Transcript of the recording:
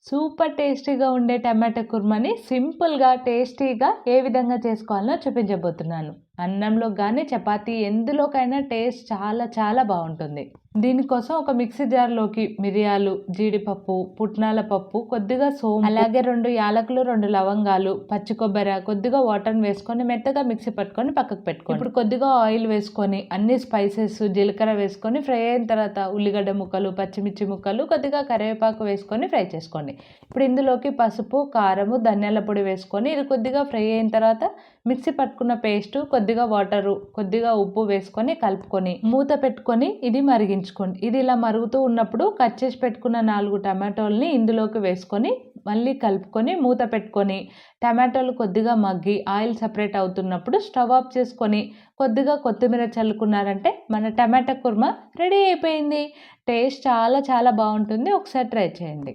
Super టేస్టీగా ఉండే టమాటా కుర్మాని సింపుల్‌గా, టేస్టీగా ఏ విధంగా చేసుకోవాలో చూపించబోతున్నాను. అన్నంలో గాని, చపాతీ ఎందులోకైనా టేస్ట్ చాలా చాలా బావుంటుంది. దీనికోసం ఒక మిక్సీ జార్‌లోకి మిరియాలు, జీడిపప్పు, పుట్నాల పప్పు, కొద్దిగా సోంపు, అలాగే 2 యాలకులు, 2 లవంగాలు, పచ్చి కొబ్బెర, కొద్దిగా వాటర్‌ని వేసుకొని మెత్తగా మిక్సీ పట్టుకొని పక్కకు పెట్టుకోండి. ఇప్పుడు కొద్దిగా ఆయిల్ వేసుకొని అన్ని స్పైసెస్, జీలకర్ర వేసుకొని ఫ్రై అయిన తర్వాత ఉల్లిగడ్డ ముక్కలు, పచ్చిమిర్చి ముక్కలు, కొద్దిగా కరివేపాకు వేసుకొని ఫ్రై చేసుకోండి. ఇప్పుడు ఇందులోకి పసుపు, కారము, ధనియాల పొడి వేసుకొని ఇది కొద్దిగా ఫ్రై అయిన తర్వాత మిక్సీ పట్టుకున్న పేస్టు, కొద్దిగా వాటరు, కొద్దిగా ఉప్పు వేసుకొని కలుపుకొని మూత పెట్టుకొని ఇది మరిగించుకోండి. ఇది ఇలా మరుగుతూ ఉన్నప్పుడు కట్ చేసి పెట్టుకున్న 4 టమాటోల్ని ఇందులోకి వేసుకొని మళ్ళీ కలుపుకొని మూత పెట్టుకొని టమాటోలు కొద్దిగా మగ్గి ఆయిల్ సపరేట్ అవుతున్నప్పుడు స్టవ్ ఆఫ్ చేసుకొని కొద్దిగా కొత్తిమీర చల్లుకున్నారంటే మన టమాటా కుర్మా రెడీ అయిపోయింది. టేస్ట్ చాలా చాలా బాగుంటుంది. ఒకసారి ట్రై చేయండి.